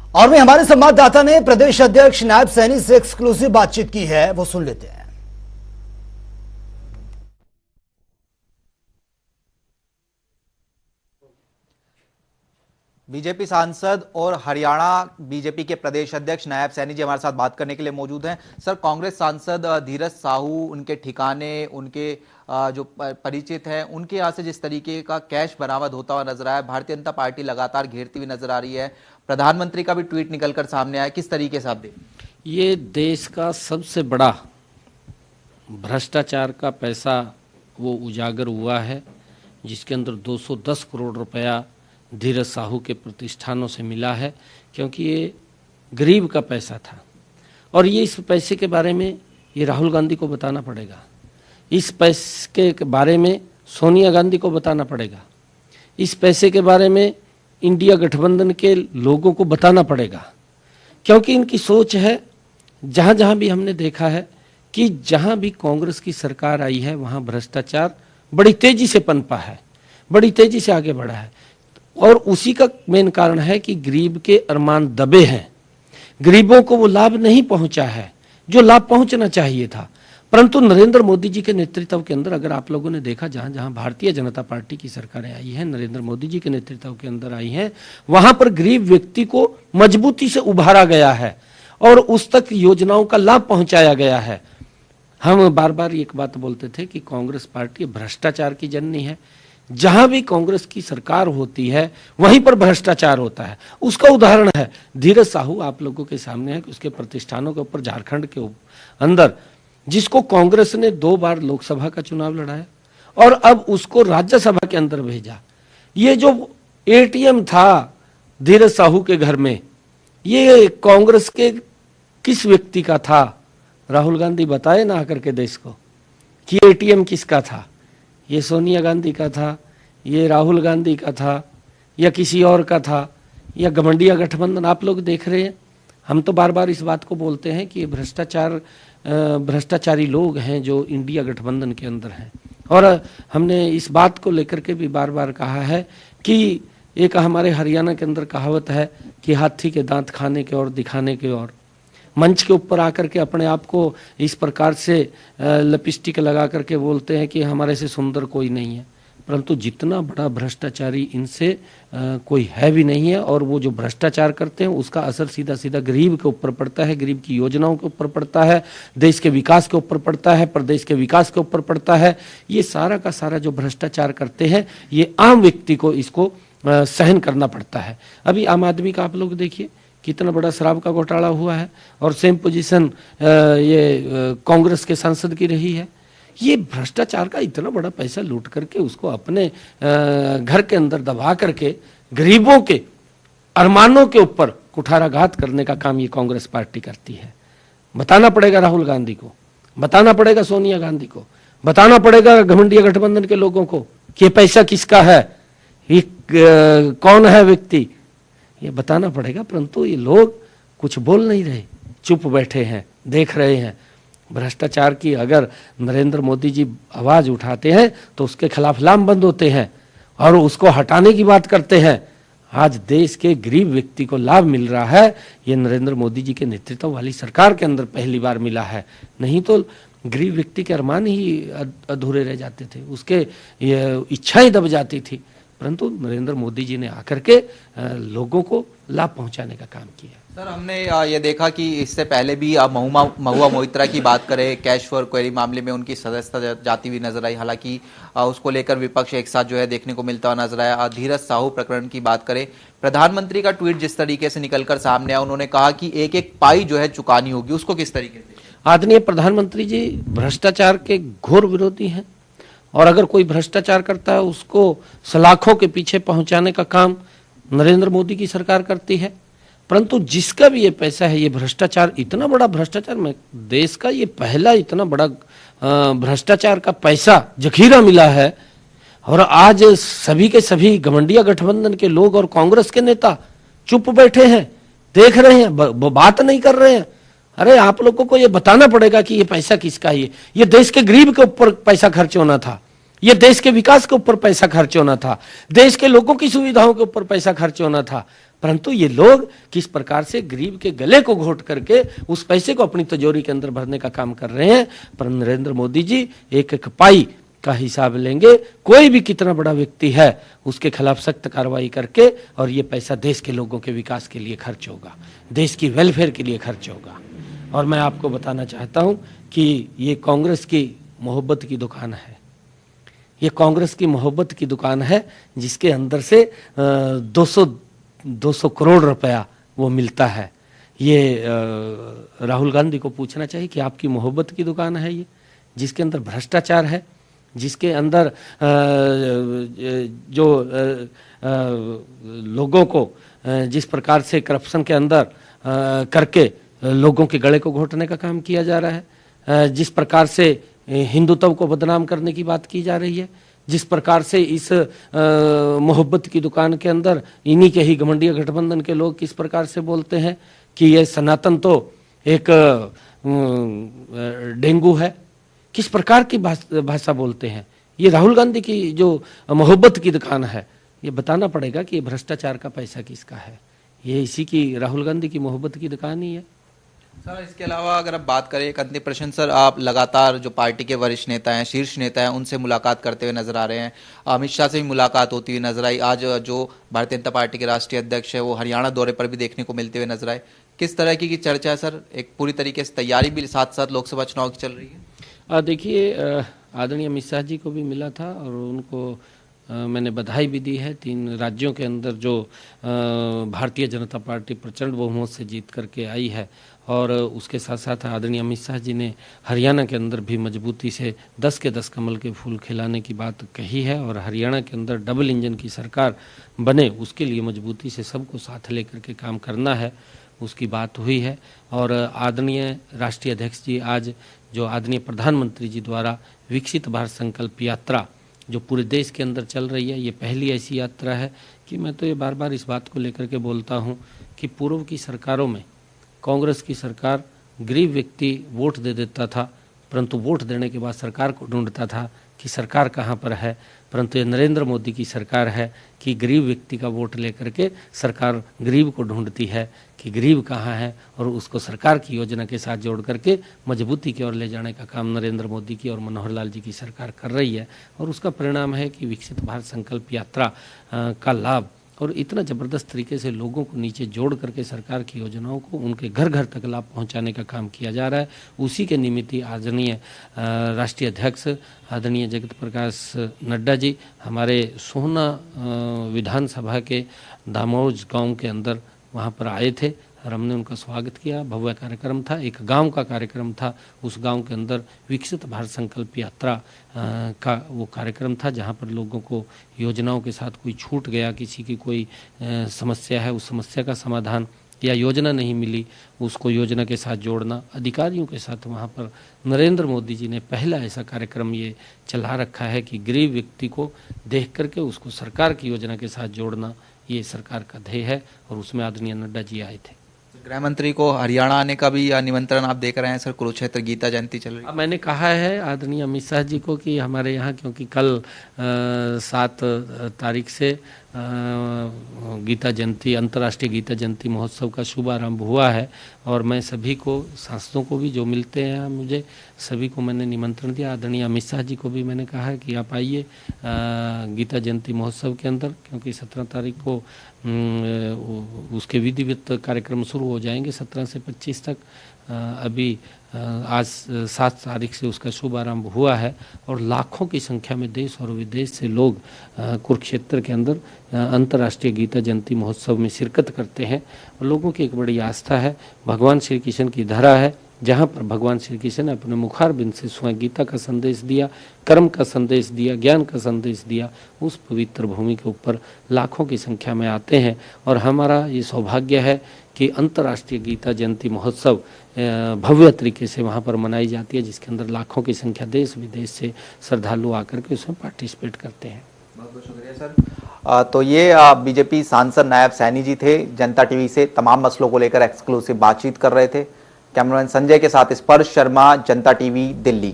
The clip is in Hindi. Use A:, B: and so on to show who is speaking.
A: और में हमारे संवाददाता ने प्रदेश अध्यक्ष नायब सैनी से एक्सक्लूसिव बातचीत की है, वो सुन लेते हैं।
B: बीजेपी सांसद और हरियाणा बीजेपी के प्रदेश अध्यक्ष नायब सैनी जी हमारे साथ बात करने के लिए मौजूद हैं। सर, कांग्रेस सांसद धीरज साहू, उनके ठिकाने, उनके जो परिचित हैं, उनके यहाँ से जिस तरीके का कैश बरामद होता हुआ नजर आया है, भारतीय जनता पार्टी लगातार घेरती हुई नजर आ रही है। प्रधानमंत्री का भी ट्वीट निकलकर सामने आया, किस तरीके से आप देखें?
C: ये देश का सबसे बड़ा भ्रष्टाचार का पैसा वो उजागर हुआ है, जिसके अंदर 210 करोड़ रुपया धीरज साहू के प्रतिष्ठानों से मिला है, क्योंकि ये गरीब का पैसा था। और ये इस पैसे के बारे में ये राहुल गांधी को बताना पड़ेगा, इस पैसे के बारे में सोनिया गांधी को बताना पड़ेगा, इस पैसे के बारे में इंडिया गठबंधन के लोगों को बताना पड़ेगा, क्योंकि इनकी सोच है, जहाँ जहाँ भी हमने देखा है कि जहाँ भी कांग्रेस की सरकार आई है वहाँ भ्रष्टाचार बड़ी तेजी से पनपा है, बड़ी तेजी से आगे बढ़ा है। और उसी का मेन कारण है कि गरीब के अरमान दबे हैं, गरीबों को वो लाभ नहीं पहुंचा है जो लाभ पहुंचना चाहिए था। परंतु नरेंद्र मोदी जी के नेतृत्व के अंदर, अगर आप लोगों ने देखा, जहां जहां भारतीय जनता पार्टी की सरकारें आई हैं, नरेंद्र मोदी जी के नेतृत्व के अंदर आई हैं, वहां पर गरीब व्यक्ति को मजबूती से उभारा गया है और उस तक योजनाओं का लाभ पहुंचाया गया है। हम बार बार एक बात बोलते थे कि कांग्रेस पार्टी भ्रष्टाचार की जननी है, जहां भी कांग्रेस की सरकार होती है वहीं पर भ्रष्टाचार होता है। उसका उदाहरण है धीरज साहू, आप लोगों के सामने है कि उसके प्रतिष्ठानों के ऊपर झारखंड के अंदर, जिसको कांग्रेस ने 2 बार लोकसभा का चुनाव लड़ाया और अब उसको राज्यसभा के अंदर भेजा। ये जो एटीएम था धीरज साहू के घर में, ये कांग्रेस के किस व्यक्ति का था? राहुल गांधी बताए ना आकर के देश को कि एटीएम किसका था। ये सोनिया गांधी का था, ये राहुल गांधी का था, या किसी और का था, या घमंडिया गठबंधन? आप लोग देख रहे हैं। हम तो बार बार इस बात को बोलते हैं कि भ्रष्टाचारी लोग हैं जो इंडिया गठबंधन के अंदर हैं। और हमने इस बात को लेकर के भी बार बार कहा है कि एक हमारे हरियाणा के अंदर कहावत है कि हाथी के दांत खाने के और दिखाने के और। मंच के ऊपर आकर के अपने आप को इस प्रकार से लिपस्टिक लगा करके बोलते हैं कि हमारे से सुंदर कोई नहीं है, परंतु जितना बड़ा भ्रष्टाचारी इनसे कोई है भी नहीं है। और वो जो भ्रष्टाचार करते हैं उसका असर सीधा सीधा गरीब के ऊपर पड़ता है, गरीब की योजनाओं के ऊपर पड़ता है, देश के विकास के ऊपर पड़ता है, प्रदेश के विकास के ऊपर पड़ता है। ये सारा का सारा जो भ्रष्टाचार करते हैं, ये आम व्यक्ति को इसको सहन करना पड़ता है। अभी आम आदमी का आप लोग देखिए कितना बड़ा शराब का घोटाला हुआ है, और सेम पोजीशन ये कांग्रेस के सांसद की रही है। ये भ्रष्टाचार का इतना बड़ा पैसा लूट करके उसको अपने घर के अंदर दबा करके गरीबों के अरमानों के ऊपर कुठाराघात करने का काम ये कांग्रेस पार्टी करती है। बताना पड़ेगा राहुल गांधी को, बताना पड़ेगा सोनिया गांधी को, बताना पड़ेगा घमंडिया गठबंधन के लोगों को कि ये पैसा किसका है, ये कौन है व्यक्ति, ये बताना पड़ेगा। परंतु ये लोग कुछ बोल नहीं रहे, चुप बैठे हैं, देख रहे हैं। भ्रष्टाचार की अगर नरेंद्र मोदी जी आवाज उठाते हैं तो उसके खिलाफ लामबंद होते हैं और उसको हटाने की बात करते हैं। आज देश के गरीब व्यक्ति को लाभ मिल रहा है, ये नरेंद्र मोदी जी के नेतृत्व वाली सरकार के अंदर पहली बार मिला है। नहीं तो गरीब व्यक्ति के अरमान ही अधूरे रह जाते थे, उसके इच्छाएं दब जाती थी। परंतु नरेंद्र मोदी जी ने आकर के लोगों को लाभ पहुंचाने का काम किया।
B: सर, हमने ये देखा कि इससे पहले भी महुआ मोइत्रा की बात करें, कैश फॉर क्वेरी मामले में उनकी सदस्यता जाती हुई नजर आई। हालांकि उसको लेकर विपक्ष एक साथ जो है देखने को मिलता हुआ नजर आया। धीरज साहू प्रकरण की बात करें, प्रधानमंत्री का ट्वीट जिस तरीके से निकलकर सामने आया, उन्होंने कहा कि एक एक पाई जो है चुकानी होगी, उसको किस तरीके से?
C: आदरणीय प्रधानमंत्री जी भ्रष्टाचार के घोर विरोधी हैं, और अगर कोई भ्रष्टाचार करता है उसको सलाखों के पीछे पहुंचाने का काम नरेंद्र मोदी की सरकार करती है। परंतु जिसका भी ये पैसा है, ये भ्रष्टाचार, इतना बड़ा भ्रष्टाचार, में देश का ये पहला इतना बड़ा भ्रष्टाचार का पैसा जखीरा मिला है। और आज सभी के सभी घमंडिया गठबंधन के लोग और कांग्रेस के नेता चुप बैठे हैं, देख रहे हैं, बात नहीं कर रहे हैं। अरे आप लोगों को ये बताना पड़ेगा कि ये पैसा किसका है। ये देश के गरीब के ऊपर पैसा खर्च होना था, ये देश के विकास के ऊपर पैसा खर्च होना था, देश के लोगों की सुविधाओं के ऊपर पैसा खर्च होना था। परंतु ये लोग किस प्रकार से गरीब के गले को घोट करके उस पैसे को अपनी तिजोरी के अंदर भरने का काम कर रहे हैं। पर नरेंद्र मोदी जी एक एक पाई का हिसाब लेंगे, कोई भी कितना बड़ा व्यक्ति है उसके खिलाफ सख्त कार्रवाई करके, और ये पैसा देश के लोगों के विकास के लिए खर्च होगा, देश की वेलफेयर के लिए खर्च होगा। और मैं आपको बताना चाहता हूं कि ये कांग्रेस की मोहब्बत की दुकान है, ये कांग्रेस की मोहब्बत की दुकान है जिसके अंदर से 200 करोड़ रुपया वो मिलता है। ये राहुल गांधी को पूछना चाहिए कि आपकी मोहब्बत की दुकान है ये, जिसके अंदर भ्रष्टाचार है, जिसके अंदर जो लोगों को जिस प्रकार से करप्शन के अंदर करके लोगों के गले को घोटने का काम किया जा रहा है, जिस प्रकार से हिंदुत्व को बदनाम करने की बात की जा रही है, जिस प्रकार से इस मोहब्बत की दुकान के अंदर इन्हीं के ही घमंडिया गठबंधन के लोग किस प्रकार से बोलते हैं कि ये सनातन तो एक डेंगू है, किस प्रकार की भाषा बोलते हैं। ये राहुल गांधी की जो मोहब्बत की दुकान है, ये बताना पड़ेगा कि ये भ्रष्टाचार का पैसा किसका है। ये इसी की राहुल गांधी की मोहब्बत की दुकान ही है।
B: सर इसके अलावा अगर आप बात करें एक अंतिम प्रश्न सर, आप लगातार जो पार्टी के वरिष्ठ नेता हैं, शीर्ष नेता हैं, उनसे मुलाकात करते हुए नजर आ रहे हैं। अमित शाह से भी मुलाकात होती हुई नजर आई। आज जो भारतीय जनता पार्टी के राष्ट्रीय अध्यक्ष है वो हरियाणा दौरे पर भी देखने को मिलते हुए नजर आए। किस तरह की चर्चा है सर? एक पूरी तरीके से तैयारी भी साथ साथ लोकसभा चुनाव की चल रही है।
C: देखिए, आदरणीय अमित शाह जी को भी मिला था और उनको मैंने बधाई भी दी है। 3 राज्यों के अंदर जो भारतीय जनता पार्टी प्रचंड बहुमत से जीत करके आई है, और उसके साथ साथ आदरणीय अमित शाह जी ने हरियाणा के अंदर भी मजबूती से 10 के 10 कमल के फूल खिलाने की बात कही है, और हरियाणा के अंदर डबल इंजन की सरकार बने उसके लिए मजबूती से सबको साथ लेकर के काम करना है, उसकी बात हुई है। और आदरणीय राष्ट्रीय अध्यक्ष जी आज जो आदरणीय प्रधानमंत्री जी द्वारा विकसित भारत संकल्प यात्रा जो पूरे देश के अंदर चल रही है, ये पहली ऐसी यात्रा है कि मैं तो ये बार बार इस बात को लेकर के बोलता हूँ कि पूर्व की सरकारों में कांग्रेस की सरकार गरीब व्यक्ति वोट दे देता था, परंतु वोट देने के बाद सरकार को ढूंढता था कि सरकार कहाँ पर है। परंतु ये नरेंद्र मोदी की सरकार है कि गरीब व्यक्ति का वोट लेकर के सरकार गरीब को ढूंढती है कि गरीब कहाँ है, और उसको सरकार की योजना के साथ जोड़ करके मजबूती की ओर ले जाने का काम नरेंद्र मोदी की और मनोहर लाल जी की सरकार कर रही है। और उसका परिणाम है कि विकसित भारत संकल्प यात्रा का लाभ और इतना ज़बरदस्त तरीके से लोगों को नीचे जोड़ करके सरकार की योजनाओं को उनके घर घर तक लाभ पहुंचाने का काम किया जा रहा है। उसी के निमित्त आदरणीय राष्ट्रीय अध्यक्ष आदरणीय जगत प्रकाश नड्डा जी हमारे सोहना विधानसभा के दामोज गांव के अंदर वहां पर आए थे और हमने उनका स्वागत किया। भव्य कार्यक्रम था, एक गांव का कार्यक्रम था। उस गांव के अंदर विकसित भारत संकल्प यात्रा का वो कार्यक्रम था, जहां पर लोगों को योजनाओं के साथ कोई छूट गया, किसी की कोई समस्या है, उस समस्या का समाधान या योजना नहीं मिली, उसको योजना के साथ जोड़ना। अधिकारियों के साथ वहां पर नरेंद्र मोदी जी ने पहला ऐसा कार्यक्रम ये चला रखा है कि गरीब व्यक्ति को देख करके उसको सरकार की योजना के साथ जोड़ना, ये सरकार का ध्येय है। और उसमें आदरणीय नड्डा जी आए थे।
B: गृह मंत्री को हरियाणा आने का भी निमंत्रण आप देख रहे हैं सर? कुरुक्षेत्र गीता जयंती चल रही है।
C: मैंने कहा है आदरणीय अमित शाह जी को कि हमारे यहाँ, क्योंकि कल 7 तारीख से गीता जयंती, अंतर्राष्ट्रीय गीता जयंती महोत्सव का शुभारंभ हुआ है, और मैं सभी को, सांसदों को भी जो मिलते हैं मुझे, सभी को मैंने निमंत्रण दिया। आदरणीय अमित शाह जी को भी मैंने कहा है कि आप आइए गीता जयंती महोत्सव के अंदर, क्योंकि 17 तारीख को उसके विधिवत कार्यक्रम शुरू हो जाएंगे 17 से 25 तक। अभी आज 7 तारीख से उसका शुभारंभ हुआ है, और लाखों की संख्या में देश और विदेश से लोग कुरुक्षेत्र के अंदर अंतर्राष्ट्रीय गीता जयंती महोत्सव में शिरकत करते हैं। और लोगों की एक बड़ी आस्था है, भगवान श्री कृष्ण की धरा है, जहाँ पर भगवान श्री कृष्ण ने अपने मुखारबिंद से स्वयं गीता का संदेश दिया, कर्म का संदेश दिया, ज्ञान का संदेश दिया। उस पवित्र भूमि के ऊपर लाखों की संख्या में आते हैं, और हमारा ये सौभाग्य है कि अंतर्राष्ट्रीय गीता जयंती महोत्सव भव्य तरीके से वहाँ पर मनाई जाती है, जिसके अंदर लाखों की संख्या देश विदेश से श्रद्धालु आकर के उसमें पार्टिसिपेट करते हैं।
B: बहुत बहुत शुक्रिया सर। तो ये बीजेपी सांसद नायब सैनी जी थे, जनता टीवी से तमाम मसलों को लेकर एक्सक्लूसिव बातचीत कर रहे थे। कैमरामैन संजय के साथ स्पर्श शर्मा, जनता टीवी, दिल्ली।